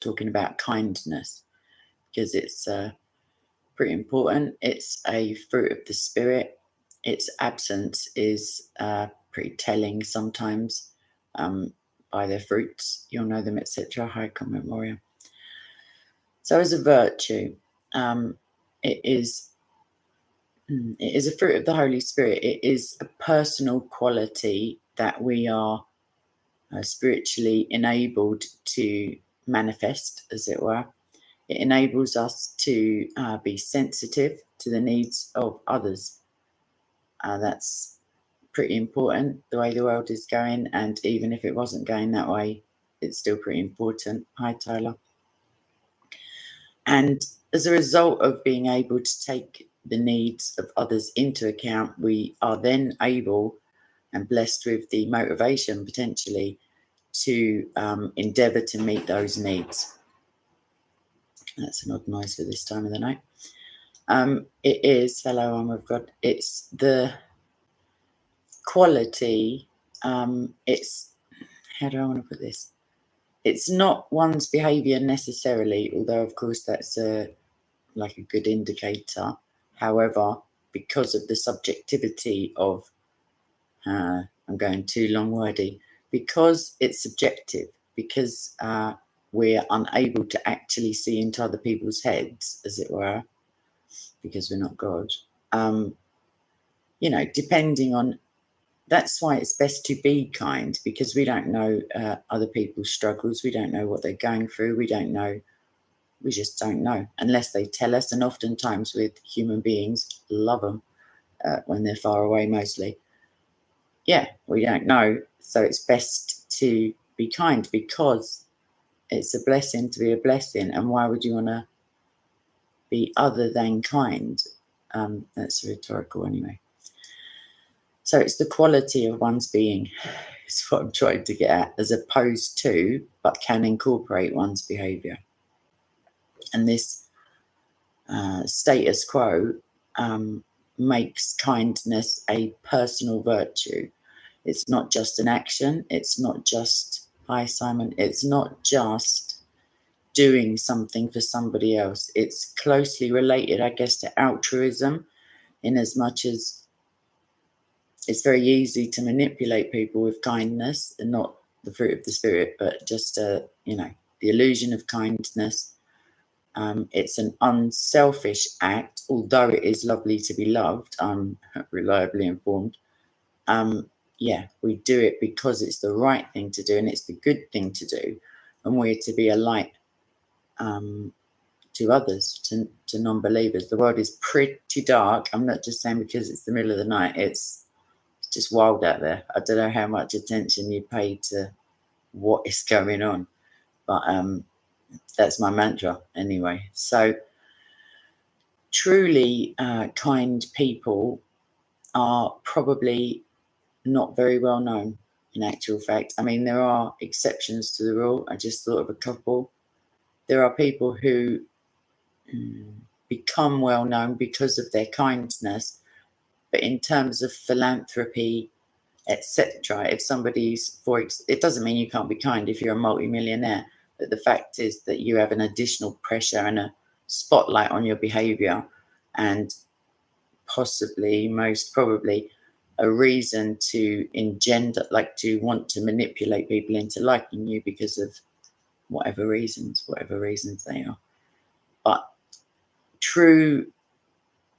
talking about kindness, because it's pretty important. It's a fruit of the spirit. Its absence is pretty telling sometimes. By their fruits you'll know them, etc. High comment warrior. So as a virtue, it is a fruit of the Holy Spirit. It is a personal quality that we are spiritually enabled to manifest, as it were. It enables us to be sensitive to the needs of others. That's pretty important, the way the world is going, and even if it wasn't going that way, it's still pretty important. Hi, Tyler. And as a result of being able to take the needs of others into account, we are then able and blessed with the motivation potentially to endeavour to meet those needs. That's an odd noise for this time of the night. It is, hello, arm of God, it's the quality, it's, how do I want to put this? It's not one's behaviour necessarily, although of course that's like a good indicator. However, because of the subjectivity of, I'm going too long wordy, because it's subjective, because we're unable to actually see into other people's heads, as it were, because we're not God, you know, depending on, that's why it's best to be kind, because we don't know other people's struggles. We don't know what they're going through. We don't know. We just don't know unless they tell us. And oftentimes with human beings, love them when they're far away mostly. Yeah, we don't know. So it's best to be kind, because it's a blessing to be a blessing. And why would you want to be other than kind? That's rhetorical anyway. So it's the quality of one's being, is what I'm trying to get at, as opposed to, but can incorporate one's behaviour. And this status quo makes kindness a personal virtue. It's not just an action. It's not just, hi Simon, it's not just doing something for somebody else. It's closely related, I guess, to altruism, in as much as it's very easy to manipulate people with kindness, and not the fruit of the spirit, but just, you know, the illusion of kindness. It's an unselfish act, although it is lovely to be loved. I'm reliably informed. Yeah, we do it because it's the right thing to do, and it's the good thing to do, and we're to be a light to others, to non-believers. The world is pretty dark. I'm not just saying because it's the middle of the night. It's just wild out there. I don't know how much attention you pay to what is going on, but that's my mantra anyway. So truly kind people are probably not very well known, in actual fact. I mean, there are exceptions to the rule. I just thought of a couple. There are people who become well known because of their kindness, but in terms of philanthropy, etc., if somebody's, it doesn't mean you can't be kind if you're a multi-millionaire, but the fact is that you have an additional pressure and a spotlight on your behavior, and possibly, most probably, a reason to engender, like to want to manipulate people into liking you because of whatever reasons they are. But true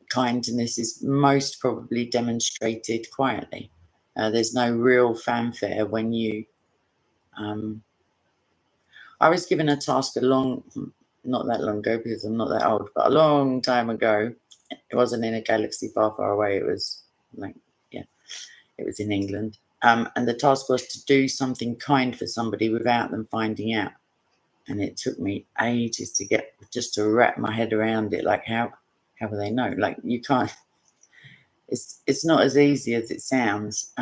kindness is most probably demonstrated quietly. There's no real fanfare when you... I was given a task not that long ago, because I'm not that old, but a long time ago. It wasn't in a galaxy far, far away. It was like, yeah, it was in England. And the task was to do something kind for somebody without them finding out. And it took me ages to get, just to wrap my head around it. Like, how will they know? Like, you can't, it's not as easy as it sounds.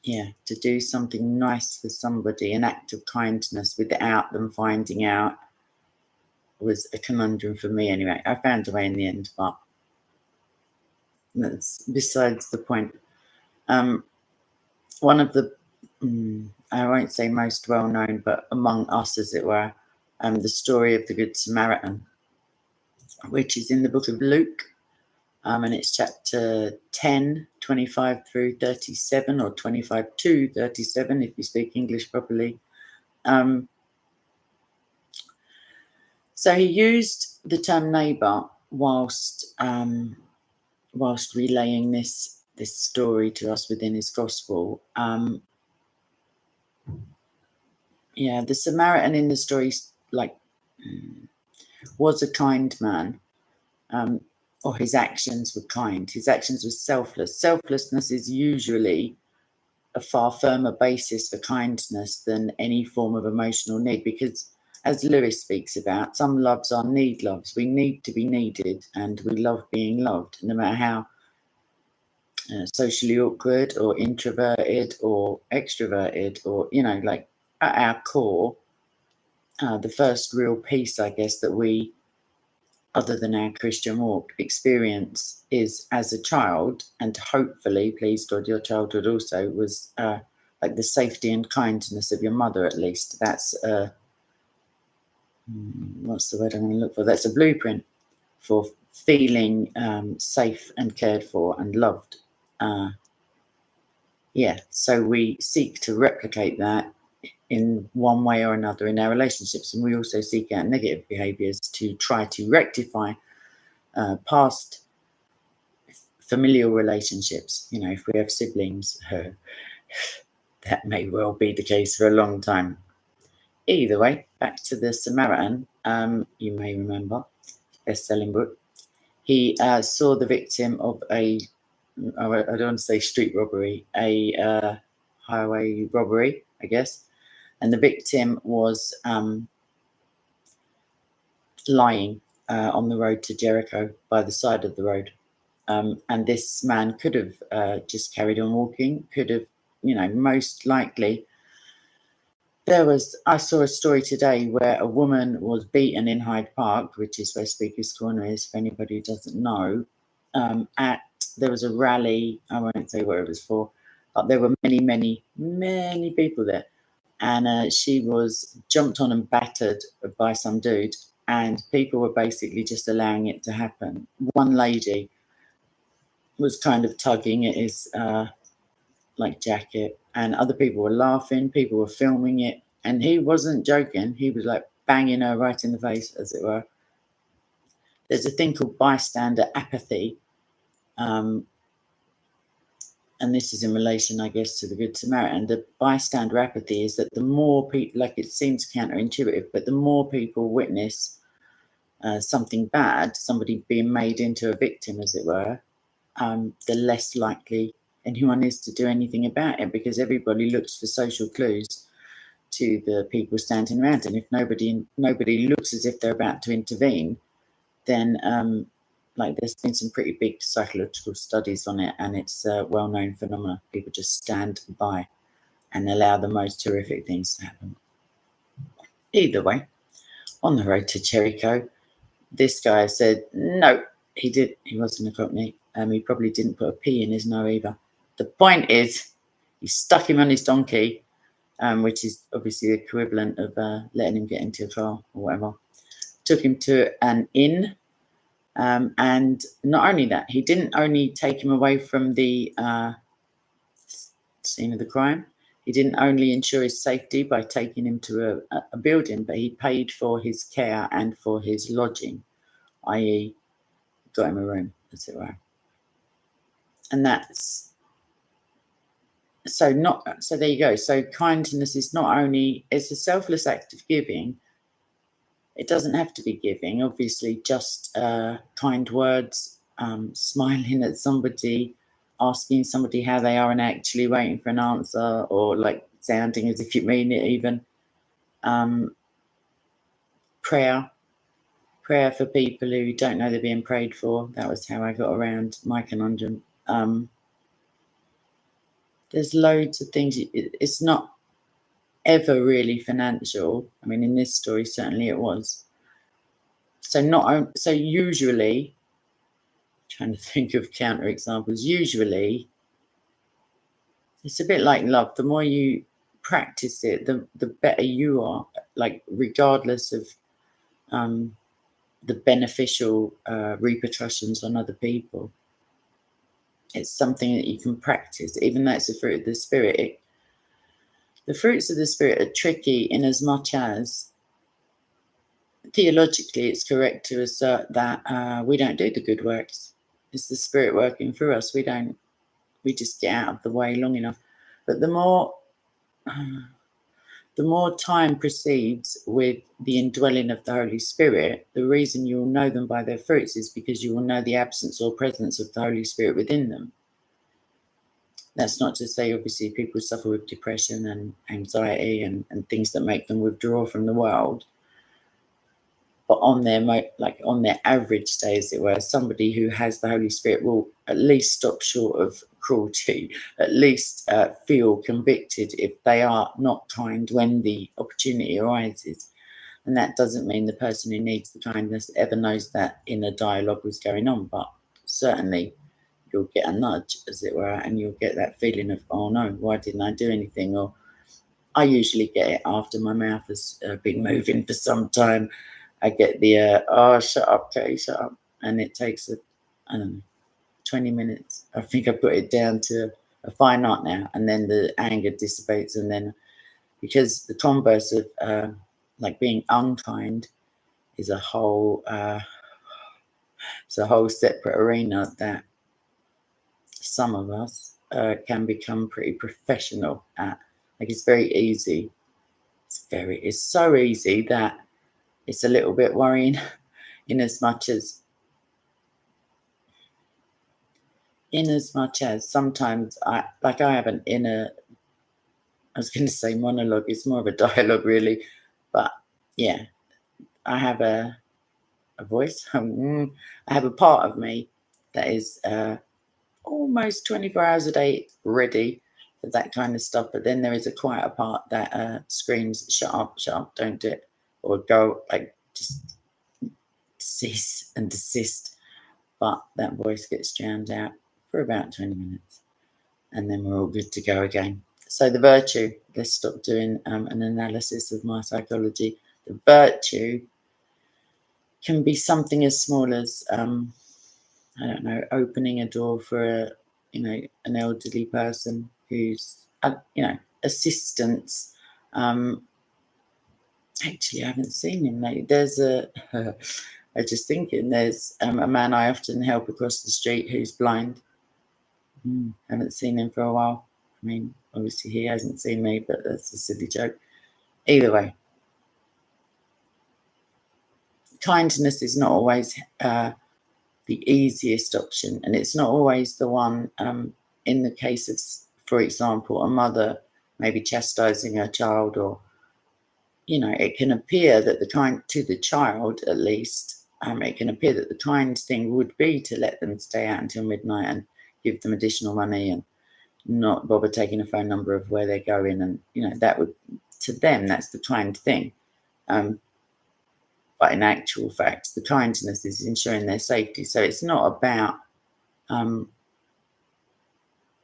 Yeah, to do something nice for somebody, an act of kindness without them finding out, was a conundrum for me anyway. I found a way in the end, but that's besides the point. One of the, I won't say most well known, but among us, as it were, the story of the Good Samaritan, which is in the book of Luke, and it's chapter 10, 25 through 37, or 25 to 37 if you speak English properly. So he used the term neighbour whilst relaying this story to us within his gospel. The Samaritan in the story, was a kind man, or his actions were kind. His actions were selfless. Selflessness is usually a far firmer basis for kindness than any form of emotional need, because, as Lewis speaks about, some loves are need loves. We need to be needed, and we love being loved, no matter how socially awkward or introverted or extroverted, or, at our core, the first real peace, I guess, that we, other than our Christian walk, experience is as a child, and hopefully, please God, your childhood also was like the safety and kindness of your mother, at least. That's what's the word I'm going to look for? That's a blueprint for feeling safe and cared for and loved. So we seek to replicate that in one way or another in our relationships, and we also seek out negative behaviours to try to rectify past familial relationships. If we have siblings, that may well be the case for a long time. Either way, back to the Samaritan. You may remember, best-selling book. He saw the victim of I don't want to say street robbery, a highway robbery, I guess. And the victim was lying on the road to Jericho by the side of the road. And this man could have just carried on walking, could have, most likely. I saw a story today where a woman was beaten in Hyde Park, which is where Speaker's Corner is, for anybody who doesn't know. There was a rally, I won't say what it was for, but there were many, many, many people there. And she was jumped on and battered by some dude, and people were basically just allowing it to happen. One lady was kind of tugging at his jacket, and other people were laughing, people were filming it, and he wasn't joking. He was like banging her right in the face, as it were. There's a thing called bystander apathy, and this is in relation, I guess, to the Good Samaritan. The bystander apathy is that the more people, like, it seems counterintuitive, but the more people witness something bad, somebody being made into a victim, as it were, the less likely anyone is to do anything about it, because everybody looks for social clues to the people standing around. And if nobody looks as if they're about to intervene, then there's been some pretty big psychological studies on it, and it's a well-known phenomenon. People just stand by and allow the most horrific things to happen. Either way, on the road to Jericho, this guy said no. He wasn't a Cockney. He probably didn't put a P in his no either. The point is, he stuck him on his donkey, which is obviously the equivalent of letting him get into a car or whatever. Took him to an inn. And not only that, he didn't only take him away from the scene of the crime. He didn't only ensure his safety by taking him to a building, but he paid for his care and for his lodging, i.e. got him a room, as it were. And that's so there you go. So kindness is not only, it's a selfless act of giving. It doesn't have to be giving, obviously, just kind words, smiling at somebody, asking somebody how they are and actually waiting for an answer, or like sounding as if you mean it even. Prayer for people who don't know they're being prayed for. That was how I got around my conundrum. There's loads of things. It's not ever really financial. I mean, in this story, certainly it was. So usually, trying to think of counter examples, usually it's a bit like love. The more you practice it, the better you are, like, regardless of the beneficial repercussions on other people. It's something that you can practice, even though it's a fruit of the spirit. The fruits of the spirit are tricky in as much as theologically it's correct to assert that we don't do the good works. It's the spirit working through us. We just get out of the way long enough. But the more time proceeds with the indwelling of the Holy Spirit, the reason you will know them by their fruits is because you will know the absence or presence of the Holy Spirit within them. That's not to say, obviously, people suffer with depression and anxiety and things that make them withdraw from the world. But on their average day, as it were, somebody who has the Holy Spirit will at least stop short of cruelty, at least feel convicted if they are not kind when the opportunity arises. And that doesn't mean the person who needs the kindness ever knows that inner dialogue was going on, but certainly you'll get a nudge, as it were, and you'll get that feeling of, oh no, why didn't I do anything? Or I usually get it after my mouth has been moving for some time. I get the, oh, shut up, Kay, shut up. And it takes, I don't know, 20 minutes. I think I put it down to a fine art now. And then the anger dissipates. And then, because the converse of being unkind is a whole, it's a whole separate arena that some of us can become pretty professional at. Like, it's very easy. It's so easy that it's a little bit worrying in as much as sometimes I have an inner, I was going to say monologue, it's more of a dialogue really, but yeah, I have a voice. I have a part of me that is almost 24 hours a day ready for that kind of stuff, but then there is a quieter part that screams, shut up, don't do it, or go, like, just cease and desist. But that voice gets drowned out for about 20 minutes and then we're all good to go again. So the virtue, let's stop doing an analysis of my psychology. The virtue can be something as small as I don't know, opening a door for an elderly person who's assistance. Actually, I haven't seen him lately. There's I was just thinking, there's a man I often help across the street who's blind. Haven't seen him for a while. I mean, obviously he hasn't seen me, but that's a silly joke. Either way, kindness is not always the easiest option, and it's not always the one. In the case of, for example, a mother maybe chastising her child, or it can appear that to the child at least, it can appear that the kind thing would be to let them stay out until midnight and give them additional money and not bother taking a phone number of where they're going, and that would, to them, that's the kind thing. But in actual fact, the kindness is ensuring their safety. So it's not about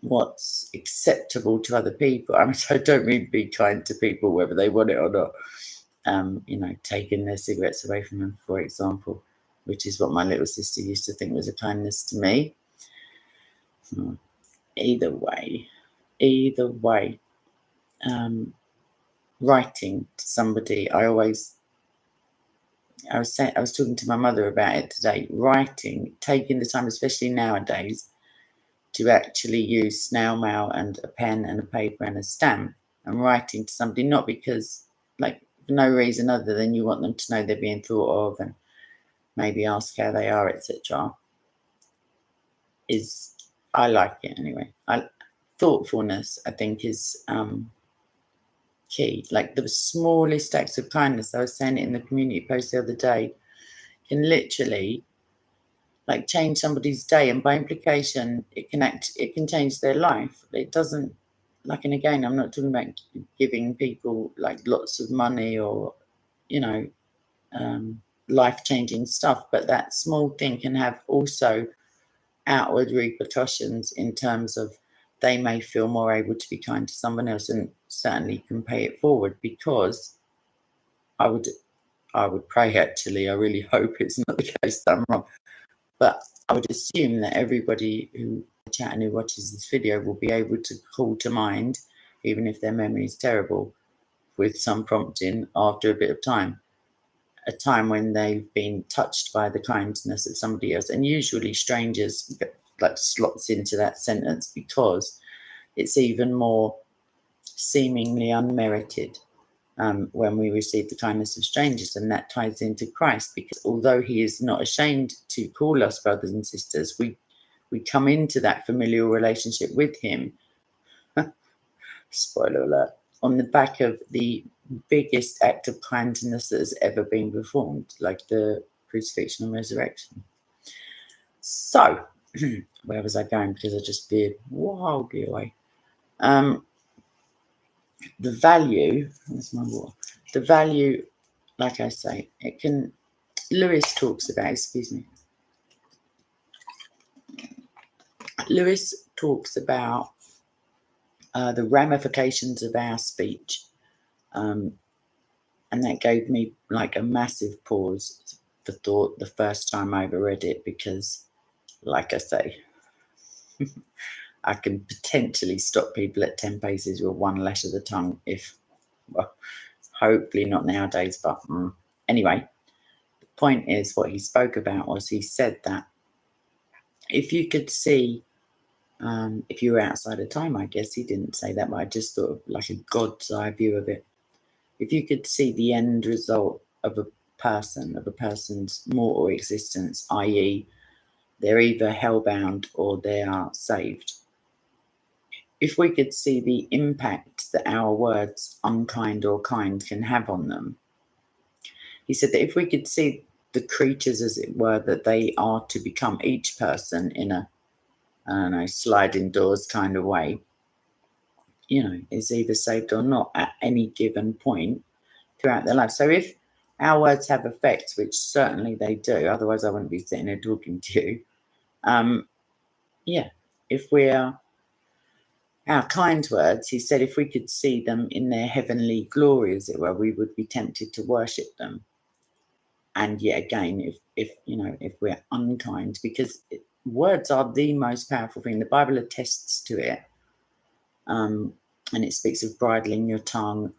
what's acceptable to other people. I mean, I don't mean be kind to people whether they want it or not. Taking their cigarettes away from them, for example, which is what my little sister used to think was a kindness to me. Either way, writing to somebody, I was talking to my mother about it today. Writing, taking the time, especially nowadays, to actually use snail mail and a pen and a paper and a stamp, and writing to somebody, not because, like, for no reason other than you want them to know they're being thought of and maybe ask how they are, etc. I like it anyway. Thoughtfulness, I think, is key. Like, the smallest acts of kindness, I was saying it in the community post the other day, can literally change somebody's day, and by implication it can change their life. It doesn't, and again, I'm not talking about giving people lots of money or life-changing stuff, but that small thing can have also outward repercussions in terms of they may feel more able to be kind to someone else, and certainly can pay it forward, because I would I would pray, actually. I really hope it's not the case that I'm wrong. But I would assume that everybody who chat and who watches this video will be able to call to mind, even if their memory is terrible, with some prompting after a bit of time, a time when they've been touched by the kindness of somebody else. And usually strangers like slots into that sentence because it's even more seemingly unmerited when we receive the kindness of strangers. And that ties into Christ, because although he is not ashamed to call us brothers and sisters, we come into that familial relationship with him, spoiler alert, on the back of the biggest act of kindness that has ever been performed, like the crucifixion and resurrection. So, where was I going? Because I just veered wildly away. The value, where's my water? The value, like I say, it can, Lewis talks about, excuse me, Lewis talks about the ramifications of our speech. And that gave me like a massive pause for thought the first time I ever read it, because, like I say, I can potentially stop people at 10 paces with one lash of the tongue if, well, hopefully not nowadays, but anyway, the point is what he spoke about was he said that if you could see, if you were outside of time, I guess he didn't say that, but I just thought of like a God's eye view of it. If you could see the end result of a person's mortal existence, i.e., they're either hellbound or they are saved. If we could see the impact that our words, unkind or kind, can have on them, he said that if we could see the creatures, as it were, that they are to become, each person in a, I don't know, sliding doors kind of way, is either saved or not at any given point throughout their life. So if our words have effects, which certainly they do, otherwise I wouldn't be sitting here talking to you. If we're our kind words, he said, if we could see them in their heavenly glory, as it were, we would be tempted to worship them. And yet again, if we're unkind, because words are the most powerful thing. The Bible attests to it. And it speaks of bridling your tongue.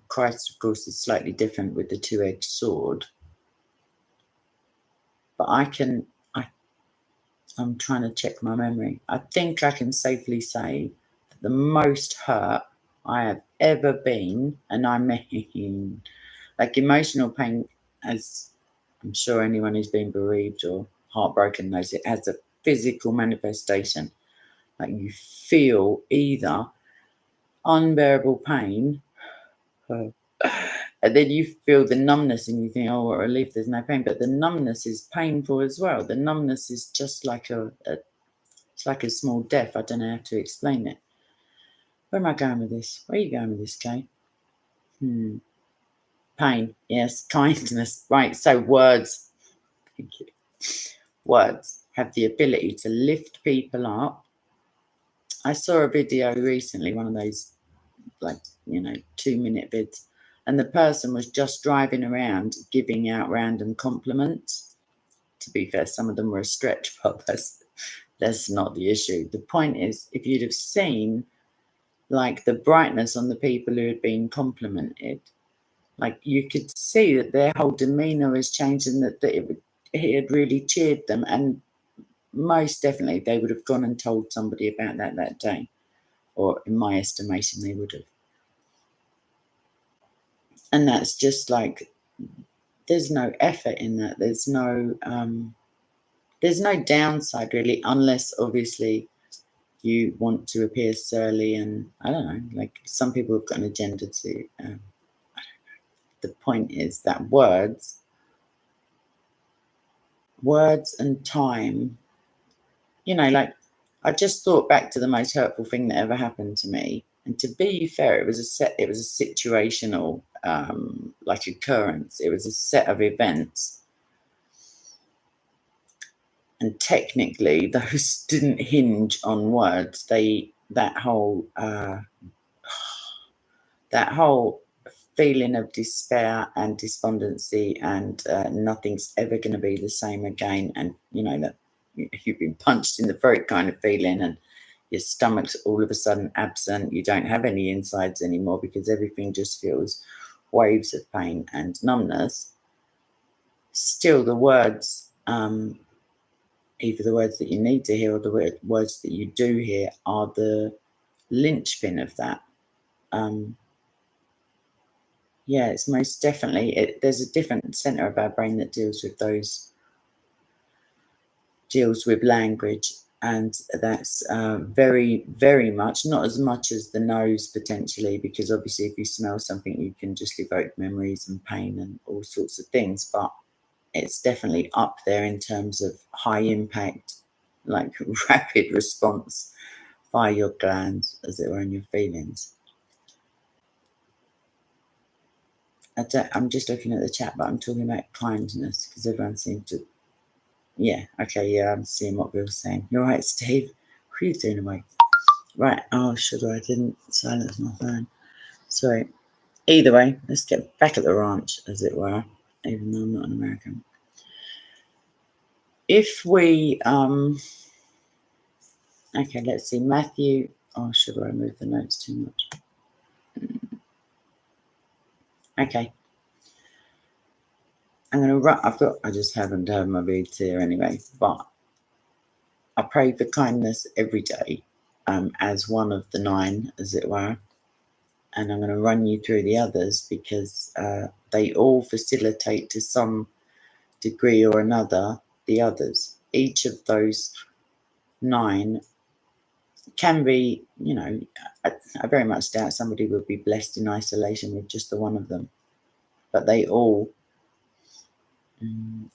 Christ, of course, is slightly different with the two-edged sword. But I'm trying to check my memory. I think I can safely say that the most hurt I have ever been, and I mean, like emotional pain, as I'm sure anyone who's been bereaved or heartbroken knows, it has a physical manifestation. Like you feel either unbearable pain, and then you feel the numbness and you think, oh, what relief, there's no pain. But the numbness is painful as well. The numbness is just like it's like a small death. I don't know how to explain it. Where am I going with this? Where are you going with this, Kay? Pain, yes. Kindness, right. So words, thank you. Words have the ability to lift people up. I saw a video recently, one of those 2-minute vids, and the person was just driving around giving out random compliments. To be fair, some of them were a stretch, but that's not the issue. The point is, if you'd have seen like the brightness on the people who had been complimented, like you could see that their whole demeanor has changed and that it had really cheered them. And most definitely they would have gone and told somebody about that day, or in my estimation, they would have. And that's just like, there's no effort in that. There's no downside really, unless obviously you want to appear surly and I don't know, like some people have got an agenda to. The point is that words and time, like I just thought back to the most hurtful thing that ever happened to me. And to be fair, it was a situational like occurrence. It was a set of events. And technically those didn't hinge on words. That whole feeling of despair and despondency, and nothing's ever going to be the same again, and that you've been punched in the throat kind of feeling, and your stomach's all of a sudden absent. You don't have any insides anymore because everything just feels waves of pain and numbness. Still, the words, either the words that you need to hear or the words that you do hear, are the linchpin of that. Yeah, it's most definitely, there's a different center of our brain that deals with language, and that's very, very much, not as much as the nose potentially, because obviously if you smell something you can just evoke memories and pain and all sorts of things, but it's definitely up there in terms of high impact, like rapid response by your glands, as it were, and your feelings. I'm just looking at the chat, but I'm talking about kindness because everyone seems to. Yeah, okay, yeah, I'm seeing what Bill's saying. You're right, Steve. What are you doing away? Right, oh, sugar, I didn't silence my phone. Sorry. Either way, let's get back at the ranch, as it were, even though I'm not an American. If we, okay, let's see, Matthew. Oh, sugar, I moved the notes too much. Okay. I'm going to run, I just haven't had my beads here anyway, but I pray for kindness every day, as one of the 9, as it were. And I'm going to run you through the others because they all facilitate to some degree or another the others. Each of those 9 can be, I very much doubt somebody would be blessed in isolation with just the one of them, but they all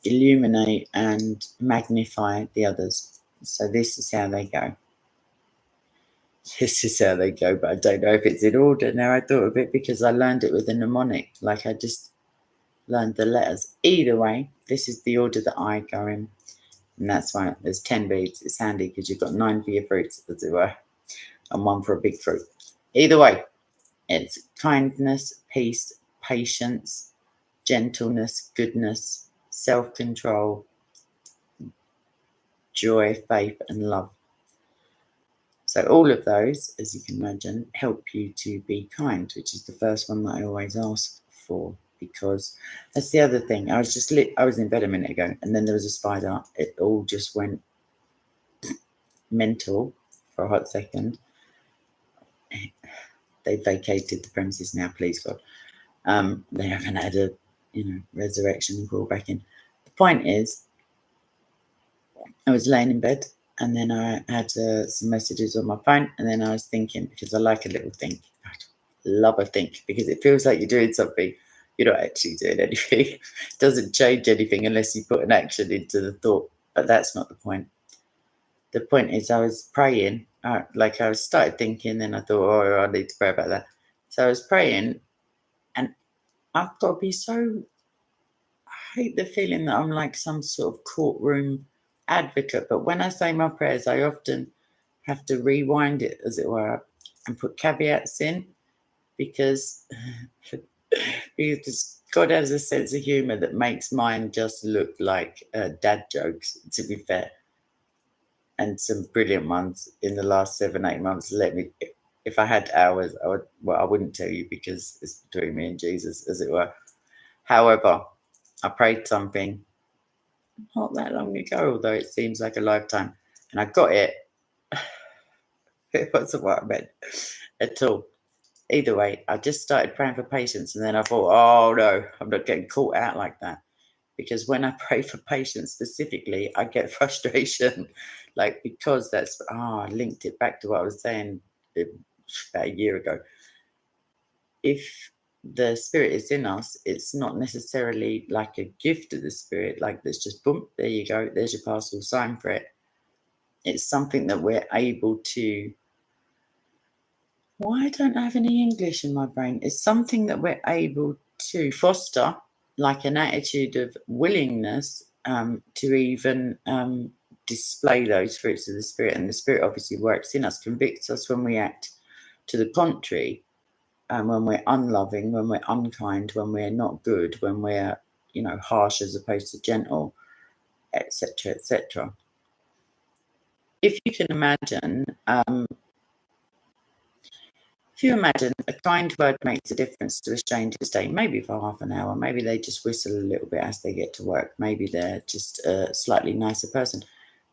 illuminate and magnify the others. So this is how they go. This is how they go, but I don't know if it's in order now. I thought of it because I learned it with a mnemonic, like I just learned the letters. Either way, this is the order that I go in, and that's why there's 10 beads. It's handy because you've got 9 for your fruits, as it were, and 1 for a big fruit. Either way, it's kindness, peace, patience, gentleness, goodness, self-control, joy, faith, and love. So all of those, as you can imagine, help you to be kind, which is the first one that I always ask for, because that's the other thing. I was in bed a minute ago, and then there was a spider. It all just went mental for a hot second. They vacated the premises now, please God. They haven't had a resurrection and crawl back in. The point is, I was laying in bed, and then I had some messages on my phone, and then I was thinking, because I like a little think. I love a think, because it feels like you're doing something. You're not actually doing anything. It doesn't change anything unless you put an action into the thought, but that's not the point. The point is, I was praying, I started thinking, then I thought, oh, I need to pray about that. So I was praying, and I've got to be so, I hate the feeling that I'm like some sort of courtroom advocate, but when I say my prayers, I often have to rewind it, as it were, and put caveats in, because God has a sense of humor that makes mine just look like dad jokes, to be fair, and some brilliant ones in the last 7-8 months. If I had hours, I wouldn't tell you because it's between me and Jesus, as it were. However, I prayed something not that long ago, although it seems like a lifetime, and I got it. It wasn't what I meant at all. Either way, I just started praying for patience, and then I thought, oh no, I'm not getting caught out like that. Because when I pray for patience specifically, I get frustration, because I linked it back to what I was saying about a year ago. If the spirit is in us, it's not necessarily like a gift of the spirit, like there's just boom, there you go, there's your parcel, sign for it. It's something that we're able to. Why don't I have any English in my brain? It's something that we're able to foster, like an attitude of willingness to even display those fruits of the spirit. And the spirit obviously works in us, convicts us when we act to the contrary. and when we're unloving, when we're unkind, when we're not good, when we're, harsh as opposed to gentle, etc., etc. If you can imagine, if you imagine a kind word makes a difference to a stranger's day, maybe for half an hour, maybe they just whistle a little bit as they get to work, maybe they're just a slightly nicer person.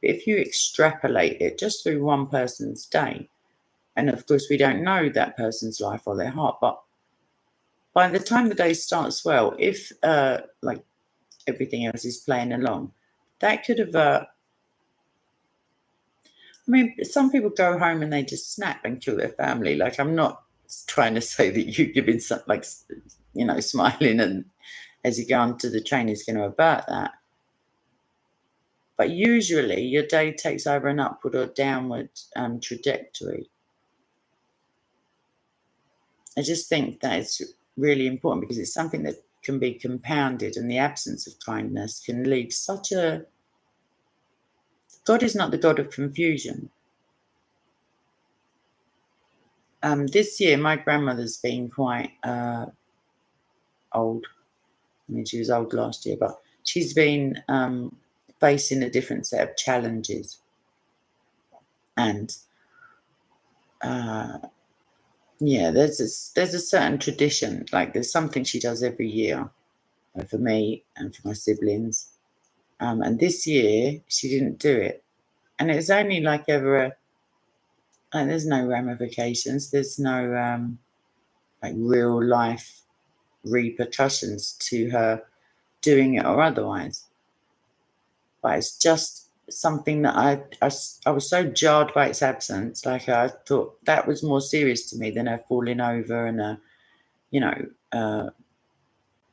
But if you extrapolate it just through one person's day, and of course we don't know that person's life or their heart, but by the time the day starts well, if like everything else is playing along, that could have some people go home and they just snap and kill their family. Like, I'm not trying to say that you giving some, like, smiling and as you go onto the train is going to avert that. But usually your day takes either an upward or downward trajectory. I just think that it's really important because it's something that can be compounded, and the absence of kindness can leave such a... God is not the God of confusion. This year, my grandmother's been quite old. I mean, she was old last year, but she's been facing a different set of challenges. And there's a certain tradition. Like, there's something she does every year for me and for my siblings. And this year, she didn't do it. And it was only like there's no ramifications. There's no like real life repercussions to her doing it or otherwise. But it's just something that I was so jarred by its absence. Like, I thought that was more serious to me than her falling over and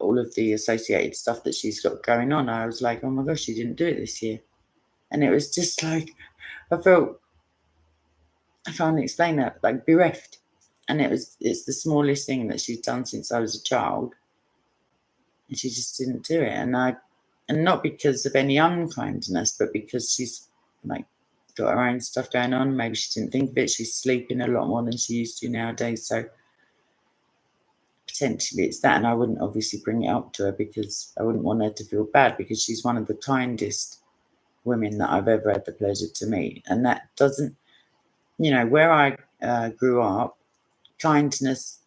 all of the associated stuff that she's got going on. I was like, oh my gosh, she didn't do it this year. And it was just like, I felt, I can't explain that, like bereft. And it's the smallest thing that she's done since I was a child. And she just didn't do it. And not because of any unkindness, but because she's like got her own stuff going on. Maybe she didn't think of it. She's sleeping a lot more than she used to nowadays. So potentially it's that. And I wouldn't obviously bring it up to her because I wouldn't want her to feel bad, because she's one of the kindest women that I've ever had the pleasure to meet. And that doesn't, where I grew up, kindness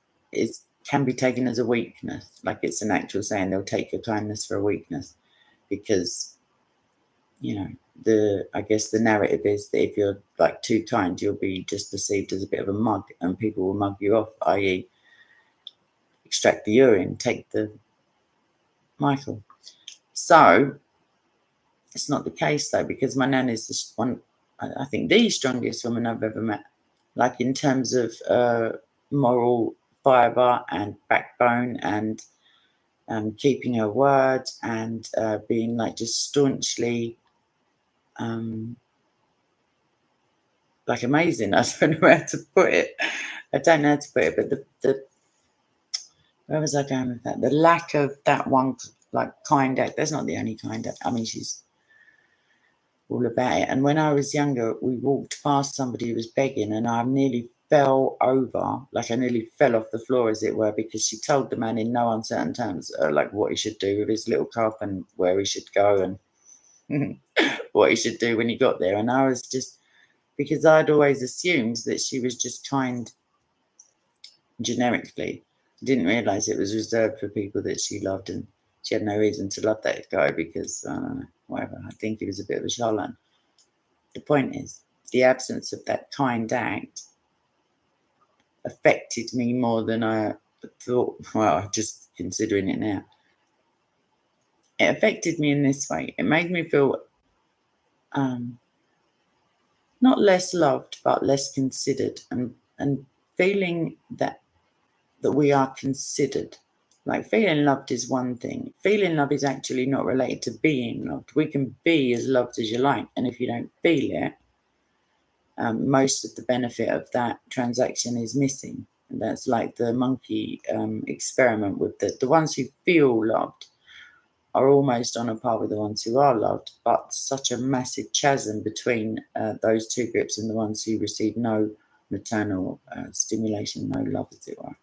can be taken as a weakness. Like, it's an actual saying, they'll take your kindness for a weakness, because I guess the narrative is that if you're like too kind, you'll be just perceived as a bit of a mug, and people will mug you off, i.e. extract the urine, take the Michael. So it's not the case though, because my nan is I think the strongest woman I've ever met, like in terms of moral fibre and backbone and keeping her word and being like just staunchly like amazing. I don't know how to put it. But the where was I going with that? The lack of that one like kind act. There's not the only kind act. I mean, she's all about it. And when I was younger, we walked past somebody who was begging, and I nearly fell over, like I nearly fell off the floor, as it were, because she told the man in no uncertain terms, like what he should do with his little cup and where he should go and what he should do when he got there. And I was just, because I'd always assumed that she was just kind generically. I didn't realise it was reserved for people that she loved, and she had no reason to love that guy because, I don't know, whatever. I think he was a bit of a charlatan. The point is, the absence of that kind act affected me more than I thought. Well, just considering it now. It affected me in this way. It made me feel not less loved, but less considered, and feeling that we are considered. Like, feeling loved is one thing. Feeling love is actually not related to being loved. We can be as loved as you like, and if you don't feel it, most of the benefit of that transaction is missing. And that's like the monkey experiment with the ones who feel loved are almost on a par with the ones who are loved, but such a massive chasm between those two groups and the ones who receive no maternal stimulation, no love, as it were.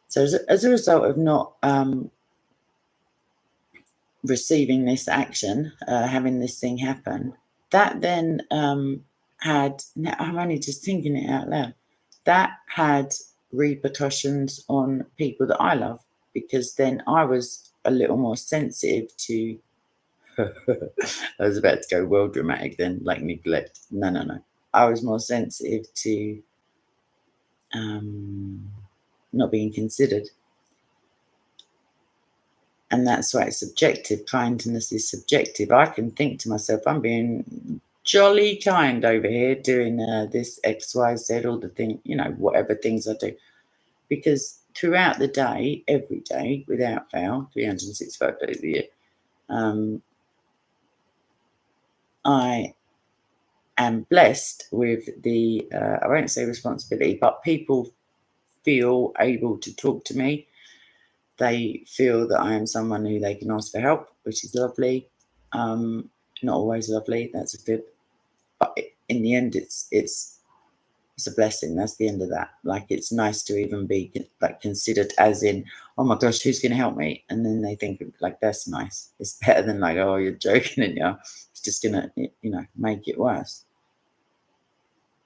So as a result of not receiving this action, having this thing happen, that then had, now I'm only just thinking it out loud, that had repercussions on people that I love, because then I was a little more sensitive to, I was about to go well dramatic then, like neglect. No. I was more sensitive to not being considered. And that's why it's subjective. Kindness is subjective. I can think to myself, I'm being jolly kind over here doing this X, Y, Z, all the thing, whatever things I do. Because throughout the day, every day, without fail, 365 days a year, I am blessed with the, I won't say responsibility, but people feel able to talk to me. They feel that I am someone who they can ask for help, which is lovely. Not always lovely, that's a fib. But in the end, it's a blessing. That's the end of that. Like, it's nice to even be like considered, as in, oh my gosh, who's going to help me? And then they think like, that's nice. It's better than like, oh, you're joking, and it's just gonna make it worse.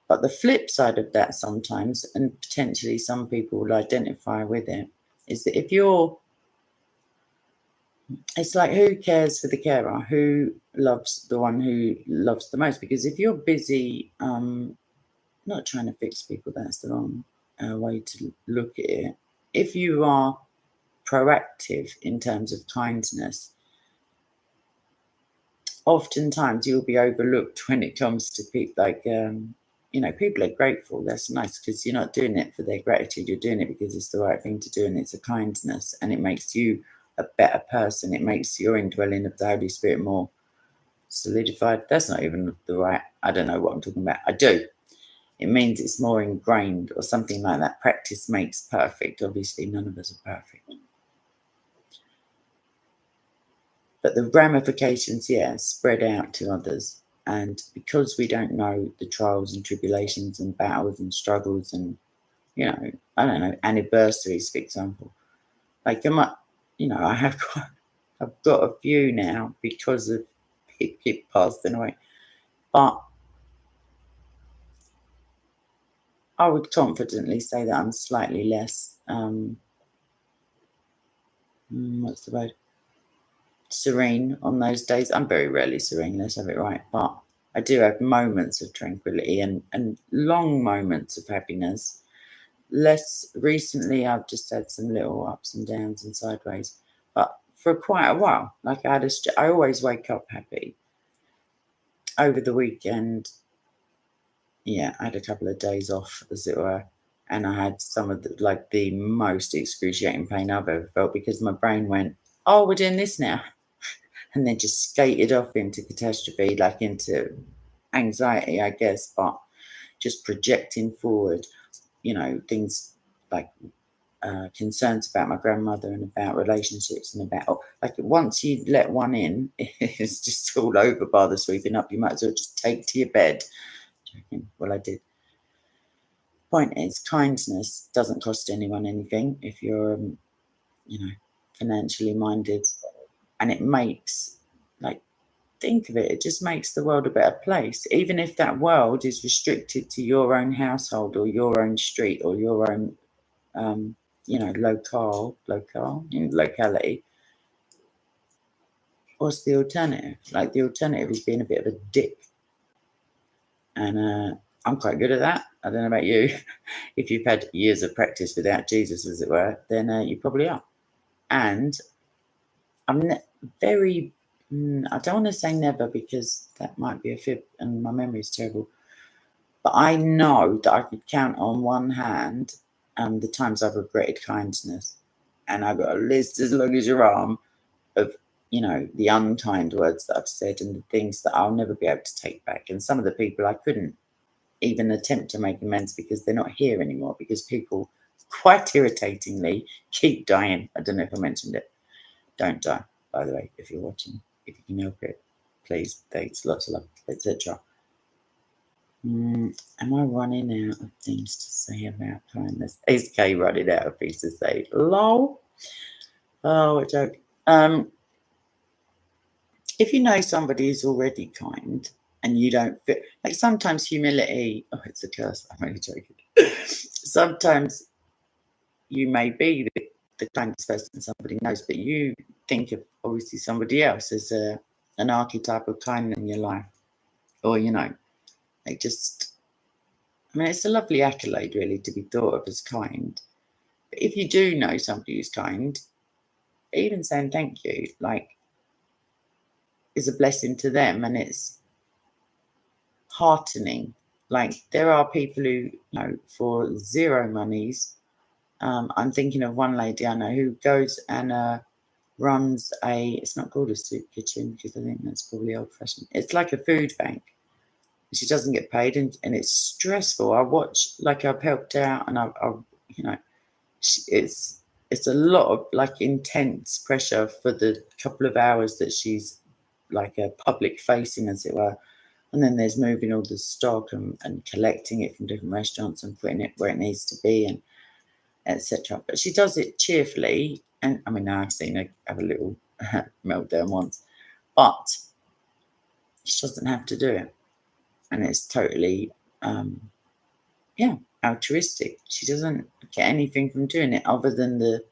But the flip side of that sometimes, and potentially some people will identify with it, is that if you're, it's like, who cares for the carer? Who loves the one who loves the most? Because if you're busy, not trying to fix people, that's the wrong way to look at it. If you are proactive in terms of kindness, oftentimes you'll be overlooked when it comes to people. Like, people are grateful. That's nice, because you're not doing it for their gratitude. You're doing it because it's the right thing to do, and it's a kindness, and it makes you a better person. It makes your indwelling of the Holy Spirit more solidified. That's not even the right, I don't know what I'm talking about. I do. It means it's more ingrained or something like that. Practice makes perfect. Obviously, none of us are perfect. But the ramifications, spread out to others. And because we don't know the trials and tribulations and battles and struggles and, I don't know, anniversaries, for example. Like, I've got a few now because of people passing away. But I would confidently say that I'm slightly less, what's the word? Serene on those days. I'm very rarely serene, let's have it right. But I do have moments of tranquility and long moments of happiness. Less recently, I've just had some little ups and downs and sideways. But for quite a while, like I always wake up happy. Over the weekend, I had a couple of days off, as it were, and I had some of the most excruciating pain I've ever felt, because my brain went, "Oh, we're doing this now," and then just skated off into catastrophe, like into anxiety, I guess, but just projecting forward, things like concerns about my grandmother and about relationships and about, like, once you let one in, it's just all over bar the sweeping up. You might as well just take to your bed. Joking. Well, I did. Point is, kindness doesn't cost anyone anything if you're, financially minded, and it makes, like, think of it, it just makes the world a better place, even if that world is restricted to your own household or your own street or your own, locality. What's the alternative? Like, the alternative is being a bit of a dick, and I'm quite good at that. I don't know about you. If you've had years of practice without Jesus, as it were, then you probably are. And I'm very, I don't want to say never, because that might be a fib and my memory is terrible. But I know that I could count on one hand the times I've regretted kindness. And I've got a list as long as your arm of, the unkind words that I've said and the things that I'll never be able to take back. And some of the people I couldn't even attempt to make amends because they're not here anymore, because people, quite irritatingly, keep dying. I don't know if I mentioned it. Don't die, by the way, if you're watching. If you can help it, please. Thanks. Lots of love, etc. Am I running out of things to say about kindness? Is Kay running out of things to say? Lol. Oh, what a joke. If you know somebody is already kind and you don't feel like, sometimes humility, oh, it's a curse. I'm only joking. Sometimes you may be the kindest person somebody knows, but you think of obviously somebody else as an archetype of kindness in your life, or like just. I mean, it's a lovely accolade, really, to be thought of as kind. But if you do know somebody who's kind, even saying thank you, like, is a blessing to them, and it's heartening. Like, there are people who, for zero monies. I'm thinking of one lady I know who goes and runs it's not called a soup kitchen because I think that's probably old fashioned. It's like a food bank. She doesn't get paid, and it's stressful. I watch, like, I've helped out, and you know, it's a lot of, like, intense pressure for the couple of hours that she's like a public facing, as it were. And then there's moving all the stock and collecting it from different restaurants and putting it where it needs to be, and etc. But she does it cheerfully. And I mean, now I've seen her have a little meltdown once, but she doesn't have to do it. And it's totally, altruistic. She doesn't get anything from doing it other than the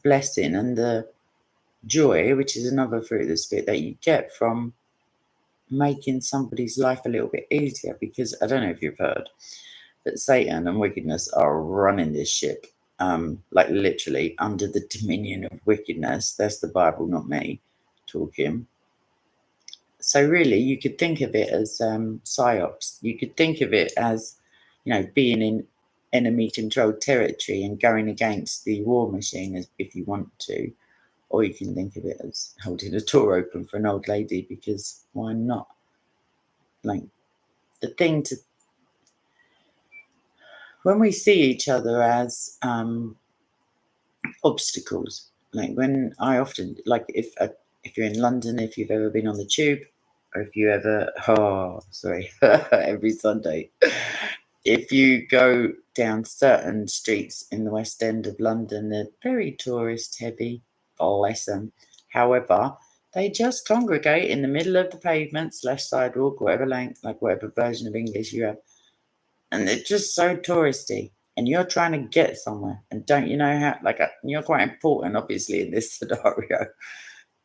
blessing and the joy, which is another fruit of the spirit that you get from making somebody's life a little bit easier. Because I don't know if you've heard, but Satan and wickedness are running this ship, like literally under the dominion of wickedness. That's the Bible, not me talking. So really, you could think of it as psyops. You could think of it as, being in enemy-controlled territory and going against the war machine, if you want to. Or you can think of it as holding a door open for an old lady, because why not? Like, the thing to, when we see each other as obstacles, like when I often, like, if you're in London, if you've ever been on the tube, or if you ever, every Sunday, if you go down certain streets in the West End of London, they're very tourist heavy, bless them. However, they just congregate in the middle of the pavement / sidewalk, whatever length, like whatever version of English you have. And they're just so touristy. And you're trying to get somewhere. And don't you know how, like, you're quite important, obviously, in this scenario.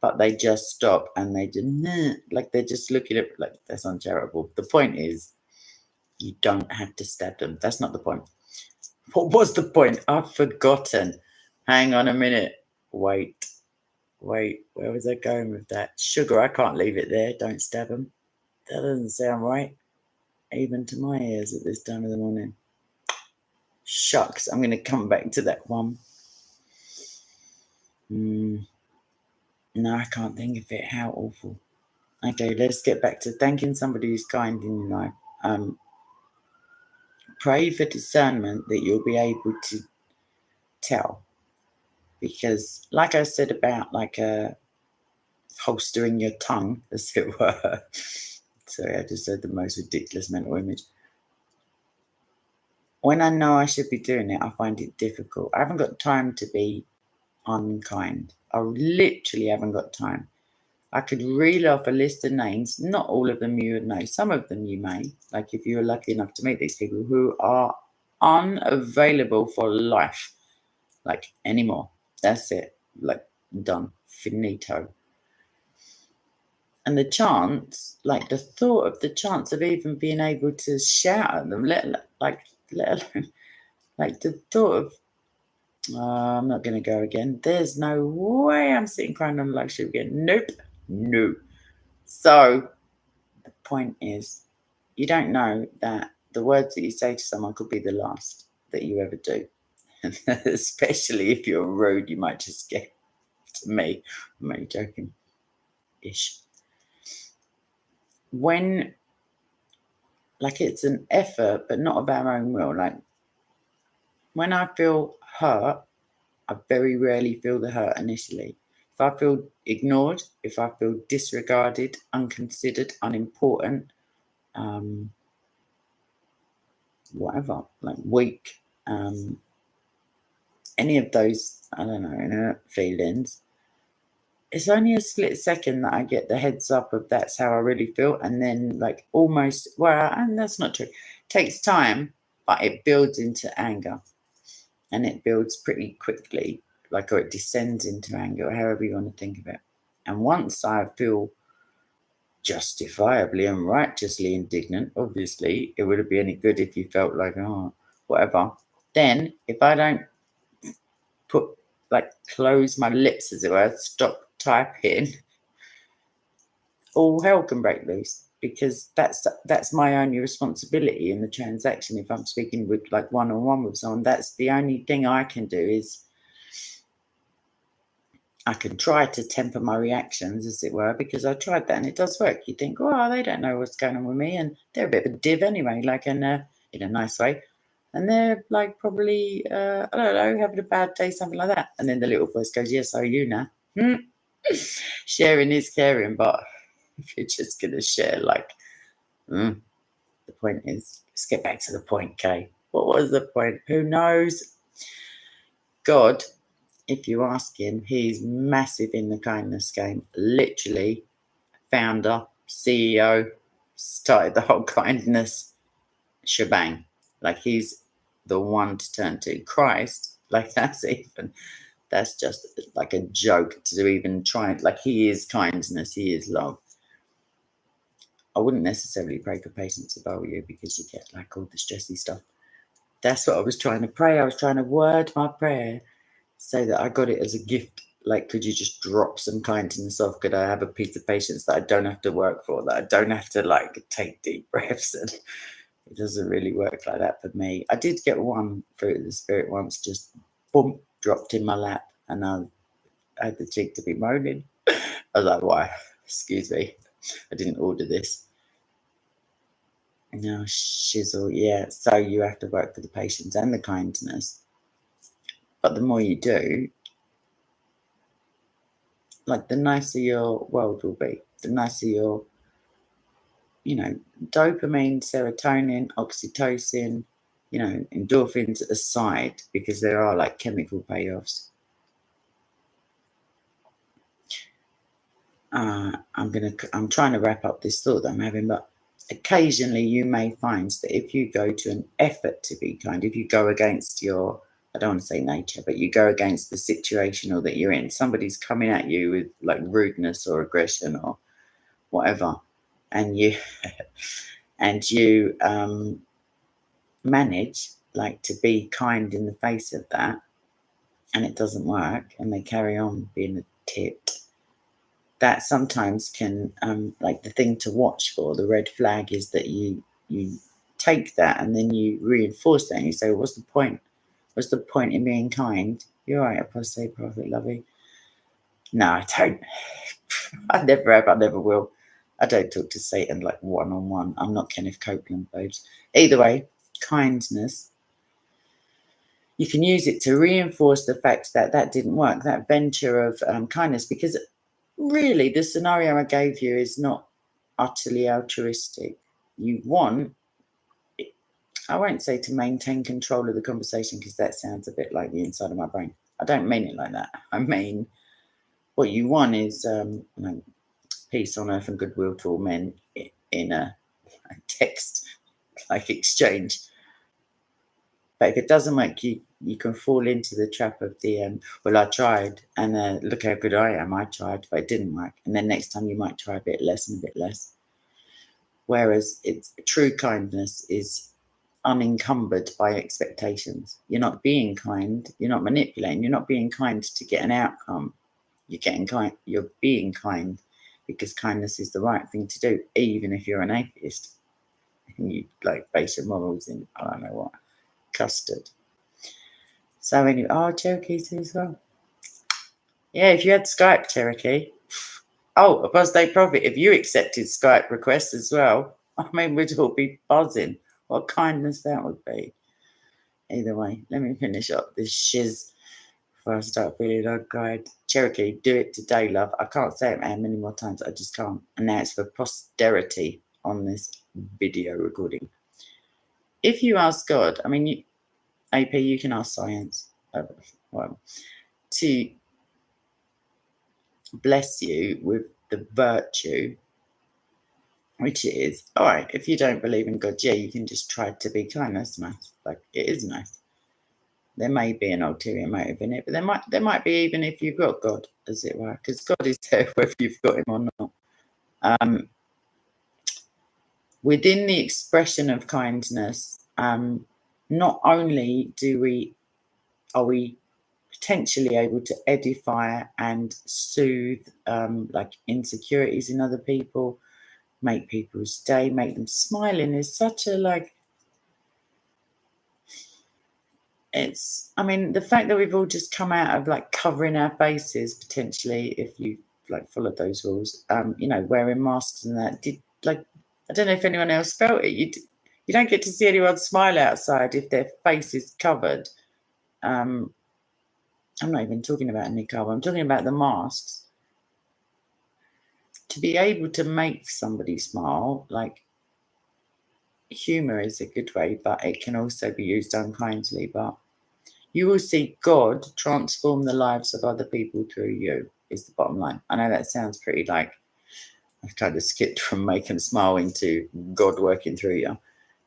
But they just stop and they just, like, they're just looking at, like, that's uncharitable. The point is, you don't have to stab them. That's not the point. What was the point? I've forgotten. Hang on a minute. Wait. Where was I going with that? Sugar, I can't leave it there. Don't stab them. That doesn't sound right, even to my ears at this time of the morning. Shucks, I'm going to come back to that one. No, I can't think of it. How awful. Okay, let's get back to thanking somebody who's kind in your life. Pray for discernment that you'll be able to tell. Because, like I said about, like, holstering your tongue, as it were. Sorry, I just said the most ridiculous mental image. When I know I should be doing it, I find it difficult. I haven't got time to be unkind. I literally haven't got time. I could reel off a list of names, not all of them you would know. Some of them you may, like if you were lucky enough to meet these people, who are unavailable for life, like, anymore. That's it. Like, done. Finito. And the chance, like the thought of the chance of even being able to shout at them, let alone, like the thought of, I'm not going to go again. There's no way I'm sitting crying on the luxury again. Nope. No. So the point is, you don't know that the words that you say to someone could be the last that you ever do. Especially if you're rude, you might just get to me. I'm only joking. Ish. When, like, it's an effort, but not of our own will. Like, when I feel hurt, I very rarely feel the hurt initially. If I feel ignored, if I feel disregarded, unconsidered, unimportant, whatever, like weak, any of those, I don't know, feelings, it's only a split second that I get the heads up of that's how I really feel. And then like almost, well, and that's not true. It takes time, but it builds into anger, and it builds pretty quickly, like, or it descends into anger, or however you want to think of it. And once I feel justifiably and righteously indignant, obviously, it wouldn't be any good if you felt like, oh, whatever. Then if I don't close my lips, as it were, stop typing, all hell can break loose, because that's my only responsibility in the transaction. If I'm speaking with like one-on-one with someone, that's the only thing I can do, is I can try to temper my reactions, as it were, because I tried that and it does work. You think, oh, they don't know what's going on with me, and they're a bit of a div anyway, like in a nice way. And they're like probably, I don't know, having a bad day, something like that. And then the little voice goes, yes, are you now? Sharing is caring, but if you're just going to share, like, the point is, let's get back to the point, Kay. What was the point? Who knows? God, if you ask him, he's massive in the kindness game. Literally, founder, CEO, started the whole kindness shebang. Like, he's the one to turn to. Christ, like, that's just like a joke to even try. Like, he is kindness, he is love. I wouldn't necessarily pray for patience if I were you, because you get like all the stressy stuff. That's what I was trying to pray. I was trying to word my prayer so that I got it as a gift. Like, could you just drop some kindness off? Could I have a piece of patience that I don't have to work for, that I don't have to like take deep breaths? And it doesn't really work like that for me. I did get one fruit of the spirit once, just boom, dropped in my lap, and I had the cheek to be moaning. I was like, why? Excuse me, I didn't order this. No, shizzle, yeah. So you have to work for the patience and the kindness. But the more you do, like, the nicer your world will be. The nicer your, dopamine, serotonin, oxytocin, endorphins aside, because there are like chemical payoffs. I'm trying to wrap up this thought that I'm having, but occasionally you may find that if you go to an effort to be kind, if you go against your, I don't want to say nature, but you go against the situation or that you're in, somebody's coming at you with like rudeness or aggression or whatever, and you manage like to be kind in the face of that, and it doesn't work, and they carry on being a tit, that sometimes can, like, the thing to watch for, the red flag, is that you take that and then you reinforce that, and you say, what's the point? What's the point in being kind? You're right, apostate, prophet, lovey. No, I don't. I never have, I never will. I don't talk to Satan like one-on-one. I'm not Kenneth Copeland, babes. Either way, kindness, you can use it to reinforce the fact that that didn't work, that venture of kindness, because really the scenario I gave you is not utterly altruistic. You want, I won't say to maintain control of the conversation, because that sounds a bit like the inside of my brain. I don't mean it like that. I mean, what you want is like peace on earth and goodwill to all men in a text like exchange. But if it doesn't work, you can fall into the trap of the well, I tried, and look how good I am. I tried, but it didn't work. And then next time you might try a bit less and a bit less. Whereas it's true kindness is unencumbered by expectations. You're not being kind. You're not manipulating. You're not being kind to get an outcome. You're being kind because kindness is the right thing to do, even if you're an atheist and you like base your morals in, I don't know what, custard. So anyway, Cherokee too as well. Yeah, if you had Skype, Cherokee. Oh, apostate prophet, if you accepted Skype requests as well, I mean, we'd all be buzzing. What kindness that would be. Either way, let me finish up this shiz before I start feeling unkind. Cherokee, do it today, love. I can't say it how many more times. I just can't. And now it's for posterity on this video recording. if you ask God, I mean, AP, you can ask science to bless you with the virtue, which is, all right, if you don't believe in God, yeah, you can just try to be kind. That's nice. Like, it is nice. There may be an ulterior motive in it, but there might be, even if you've got God, as it were, because God is there whether you've got him or not. Within the expression of kindness, not only are we potentially able to edify and soothe like insecurities in other people, make people's day, make them smiling, is such a like, it's, I mean, the fact that we've all just come out of like covering our faces, potentially, if you like followed those rules, you know, wearing masks and that, I don't know if anyone else felt it. You don't get to see anyone smile outside if their face is covered. I'm not even talking about niqab. I'm talking about the masks. To be able to make somebody smile, like, humor is a good way, but it can also be used unkindly. But you will see God transform the lives of other people through you, is the bottom line. I know that sounds pretty like I've kind of skipped from make them smile into God working through you,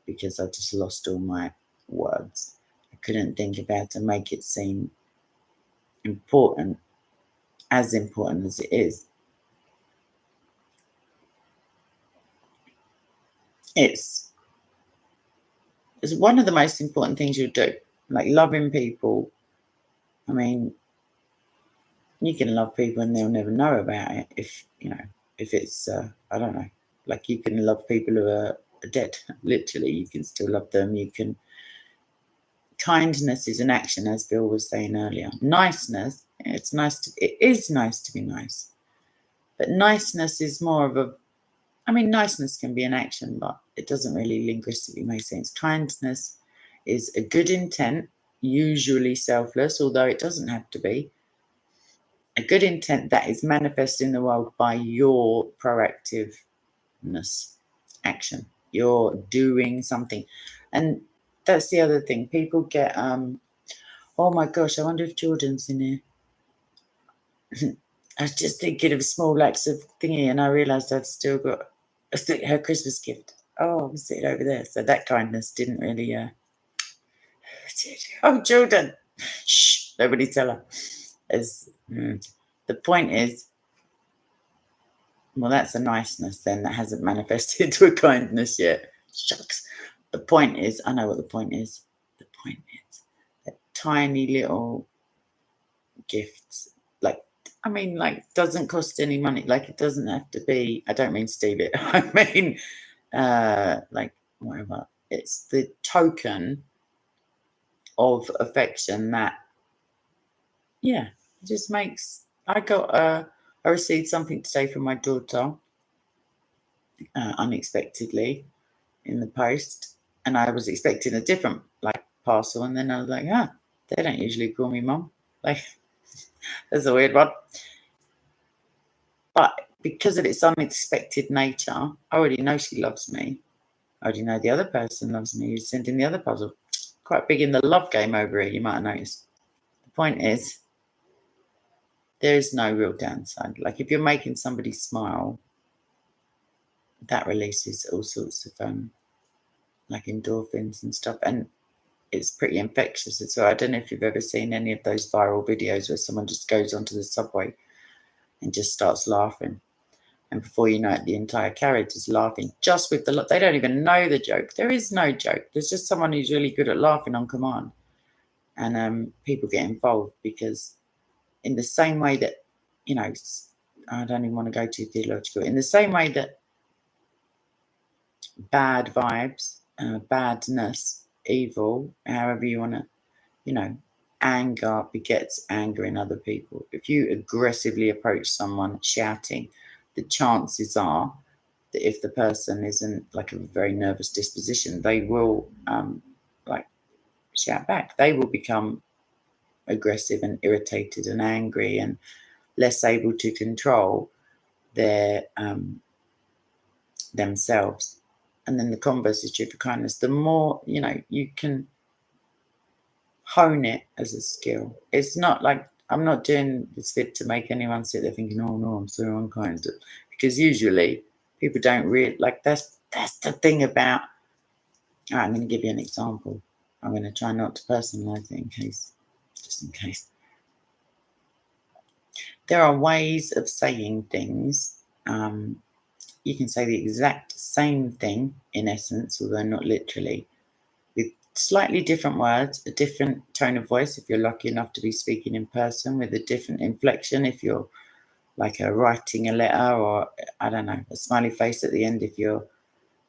because I just lost all my words. I couldn't think of how to make it seem important, as important as it is. It's one of the most important things you do, like loving people. I mean, you can love people and they'll never know about it if, you know, if it's, I don't know, like you can love people who are dead, literally, you can still love them. You can, kindness is an action, as Bill was saying earlier. Niceness, it is nice to be nice. But niceness is more of a, I mean, niceness can be an action, but it doesn't really linguistically make sense. Kindness is a good intent, usually selfless, although it doesn't have to be. A good intent that is manifest in the world by your proactiveness action. You're doing something. And that's the other thing. People get, oh my gosh, I wonder if Jordan's in here. I was just thinking of small acts of thingy, and I realised I've still got her Christmas gift. Oh, I'm sitting over there. So that kindness didn't really. Oh, Jordan, shh! Nobody tell her. The point is, well, that's a niceness then that hasn't manifested to a kindness yet. Shucks. The point is, I know what the point is. The point is that tiny little gifts, like, I mean, like, doesn't cost any money. Like, it doesn't have to be, I don't mean steal it. I mean, like, whatever. It's the token of affection that, yeah, just makes, I received something today from my daughter, unexpectedly in the post. And I was expecting a different, like, parcel. And then I was like, they don't usually call me mum. Like, that's a weird one. But because of its unexpected nature, I already know she loves me. I already know the other person loves me who's sending the other puzzle. Quite big in the love game over here, you might have noticed. The point is, there is no real downside. Like, if you're making somebody smile, that releases all sorts of like endorphins and stuff. And it's pretty infectious as well. I don't know if you've ever seen any of those viral videos where someone just goes onto the subway and just starts laughing. And before you know it, the entire carriage is laughing just with they don't even know the joke. There is no joke. There's just someone who's really good at laughing on command. And people get involved because in the same way that, you know, I don't even want to go too theological. In the same way that bad vibes, badness, evil, however you want to, you know, anger begets anger in other people. If you aggressively approach someone shouting, the chances are that if the person isn't like a very nervous disposition, they will like shout back. They will become aggressive and irritated and angry and less able to control their themselves. and then the converse is true for kindness, the more, you can hone it as a skill. It's not like I'm not doing this bit to make anyone sit there thinking, oh no, I'm so unkind. Because usually people don't really like that's the thing about. All right, I'm going to give you an example. I'm going to try not to personalize it just in case. There are ways of saying things. You can say the exact same thing in essence, although not literally, with slightly different words, a different tone of voice if you're lucky enough to be speaking in person, with a different inflection if you're like writing a letter, or I don't know, a smiley face at the end if you're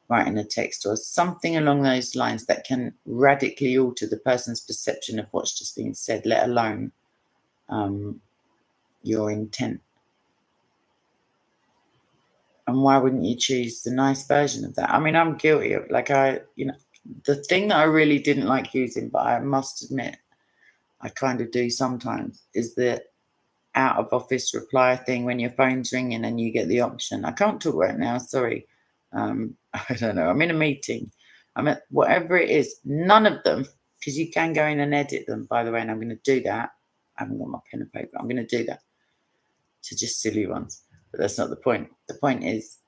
writing a text, or something along those lines that can radically alter the person's perception of what's just being said, let alone your intent. And why wouldn't you choose the nice version of that? I mean, I'm guilty of the thing that I really didn't like using, but I must admit I kind of do sometimes, is the out of office reply thing when your phone's ringing and you get the option. I can't talk right now, sorry. I don't know. I'm in a meeting. I'm at whatever it is. None of them, because you can go in and edit them, by the way, and I'm going to do that. I haven't got my pen and paper. I'm going to do that to just silly ones. But that's not the point. The point is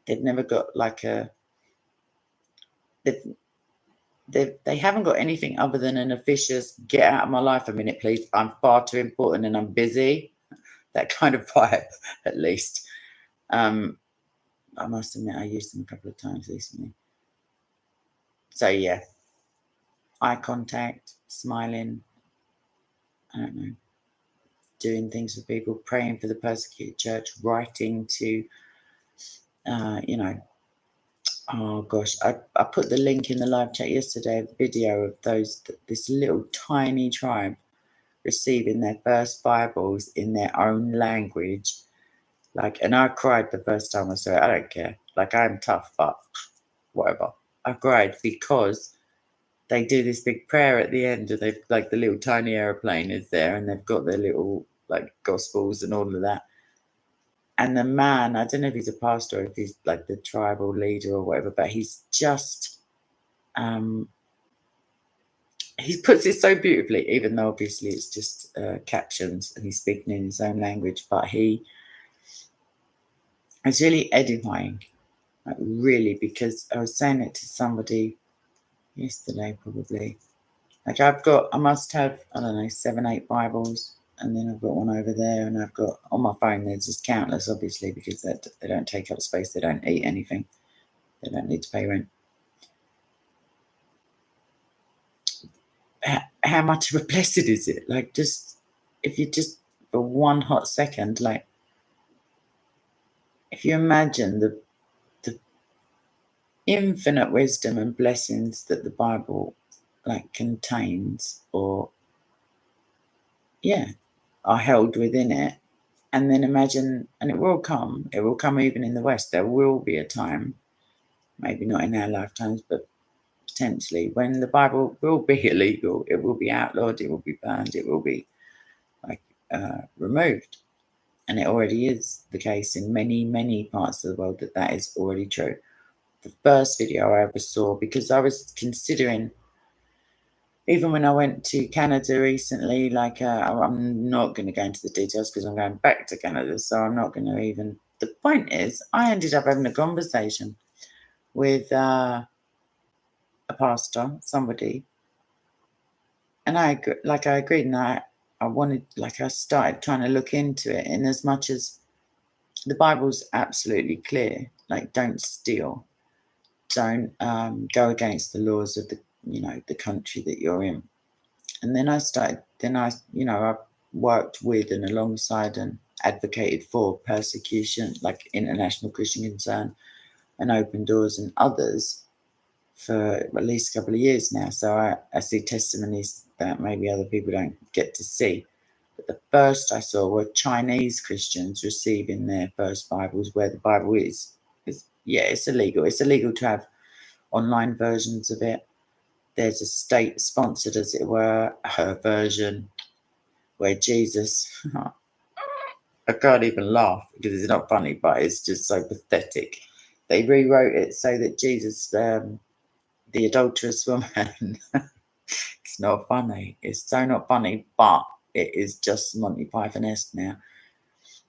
they've never got like they haven't got anything other than an officious get out of my life a minute, please. I'm far too important and I'm busy. That kind of vibe, at least. I must admit I used them a couple of times recently. So yeah, eye contact, smiling, I don't know, doing things for people, praying for the persecuted church, writing to, oh gosh, I put the link in the live chat yesterday, a video of this little tiny tribe receiving their first Bibles in their own language. And I cried the first time I saw it. I don't care. I'm tough, but whatever. I cried because they do this big prayer at the end, and they've the little tiny aeroplane is there, and they've got their little gospels and all of that. And the man, I don't know if he's a pastor or if he's the tribal leader or whatever, but he's just he puts it so beautifully, even though obviously it's just captions and he's speaking in his own language, but it's really edifying, really, because I was saying it to somebody yesterday probably. I must have, I don't know, 7, 8 Bibles, and then I've got one over there, and I've got on my phone, there's just countless, obviously, because they don't take up space, they don't eat anything, they don't need to pay rent. How much of a blessing is it? If you just for one hot second, if you imagine the infinite wisdom and blessings that the Bible contains, or are held within it, and then imagine, and it will come even in the West. There will be a time, maybe not in our lifetimes, but potentially, when the Bible will be illegal, it will be outlawed, it will be banned, it will be removed. And it already is the case in many, many parts of the world that is already true. The first video I ever saw, because I was considering, even when I went to Canada recently, I'm not going to go into the details because I'm going back to Canada, so I'm not going to even. The point is, I ended up having a conversation with a pastor, somebody, and I agreed, and I wanted, I started trying to look into it, in as much as the Bible's absolutely clear, don't steal, don't go against the laws of the country that you're in. And then I worked with and alongside and advocated for persecution, International Christian Concern and Open Doors and others, for at least a couple of years now. So I see testimonies that maybe other people don't get to see. But the first I saw were Chinese Christians receiving their first Bibles, where the Bible is it's illegal. It's illegal to have online versions of it. There's a state-sponsored, as it were, version where Jesus, I can't even laugh because it's not funny, but it's just so pathetic. they rewrote it so that Jesus, the adulterous woman, it's not funny. It's so not funny, but it is just Monty Python-esque now.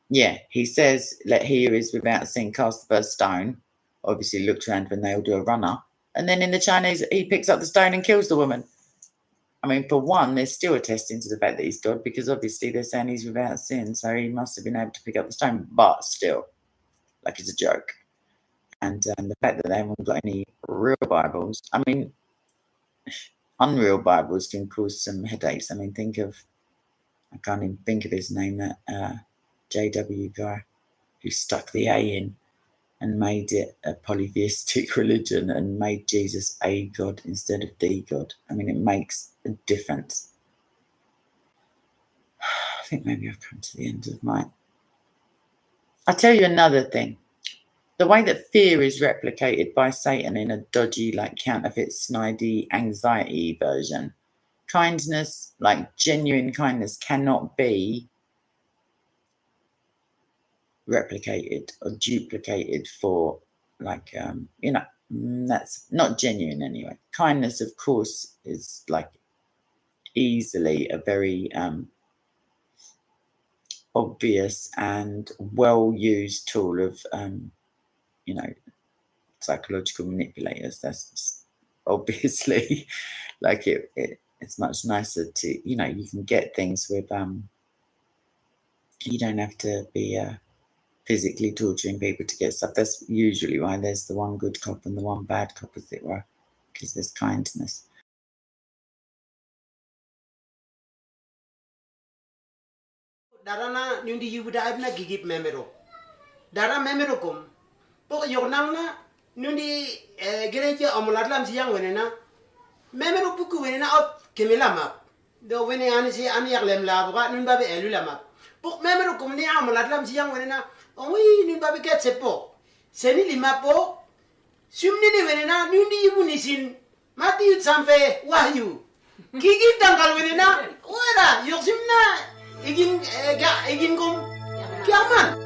Yeah, he says, let he who is without sin cast the first stone. Obviously looks around when they all do a runner. And then in the Chinese, he picks up the stone and kills the woman. I mean, for one, they're still attesting to the fact that he's God, because obviously they're saying he's without sin, so he must have been able to pick up the stone, but still, like it's a joke. And the fact that they haven't got any real Bibles, I mean, unreal Bibles can cause some headaches. I mean, I can't even think of his name, that JW guy who stuck the A in and made it a polytheistic religion and made Jesus a God instead of the God. I mean, it makes a difference. I think maybe I've come to the end of mine. I'll tell you another thing. The way that fear is replicated by Satan in a dodgy, like counterfeit, snidey, anxiety version, kindness, like genuine kindness, cannot be replicated or duplicated for, like, that's not genuine anyway. Kindness, of course, is like easily a very obvious and well-used tool of psychological manipulators. That's obviously like it's much nicer to, you can get things with you don't have to be physically torturing people to get stuff. That's usually why there's the one good cop and the one bad cop, as it were, because there's kindness. Darana nyundi yubuda abna gigip memero. Dara memero kum. Pok yornang na nyundi gereja amulatlam siyang wenena. Memero buku wenena out kemelama. Do wene ani si ani yak lem la buka nyunda be elu lama. Pok memero kum ni amulatlam siyang wenena. Oi nyunda be ket sepo. Seni lima po. Sumni ni wenena nyundi yubu nisin. Mati yut sampe wahyu. Gigip tanggal wenena. Wala yoksimna. Igin kum kiaman.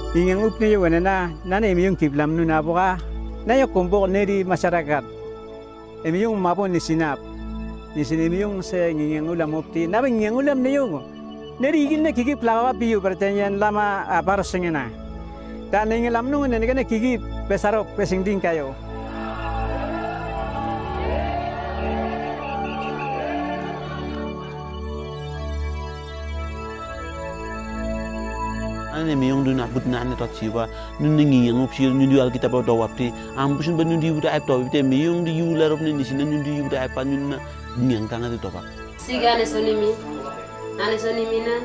Ingang upni yo na emi yung kiblam nu na boka na yo kumpok neri masyarakat emi yung mapo ni sinap ni sinemi yung se ngingang ulam upti na ngingang ulam ni yo neri igin na kiki plawa piu pertanyaan lama para sengena dan ngingang lam nu ne kana kiki pesarok pesing ding kayo. Ane meyong du nak but na ane tot siwa nun ngi yang op sir nun du alkitab do wapti ambusun ba nun di buta to bite meyong di yula rob ni sinan nun di buta pa nun na nyang tanga di topak sigane sonimi ane sonimi na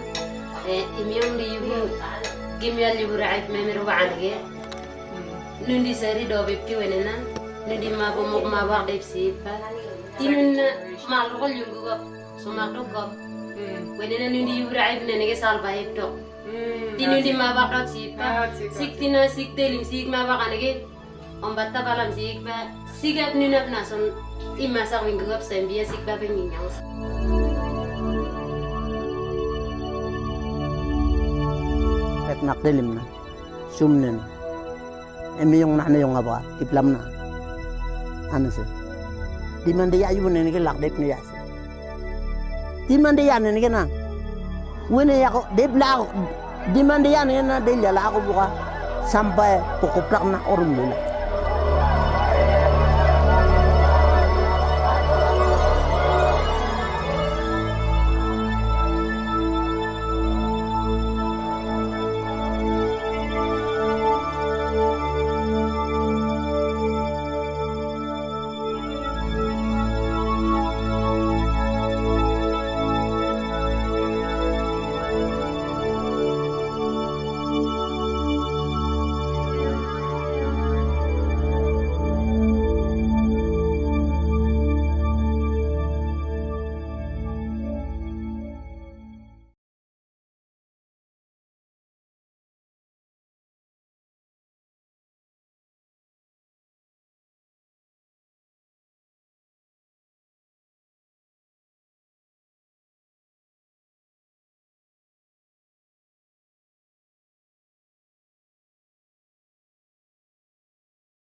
imyong di yubu gimya libura ay memero ba ange nun di sari do bipki wenena nun di mabo mok mabak dep sipa tinun mal rol yungu gop sumak do gop wenena nun di yubura ay nene ke salba hepto Tinu di mabak dot sipa, sik tina sik telim sik mabak anege, ombata balam sik ba, sigat nunap nason imasak winggap sembia sik ba pengingang. Et nak telim na, sumnen, emi yung na yung apa, kiplam na, ano sih? Di mana dia ayu nene ke lak dep ni yas. Di mana dia nene ke na, wene ya ko dep lak. Di mana dia na dahil ako buka sampai pokok na orum nila.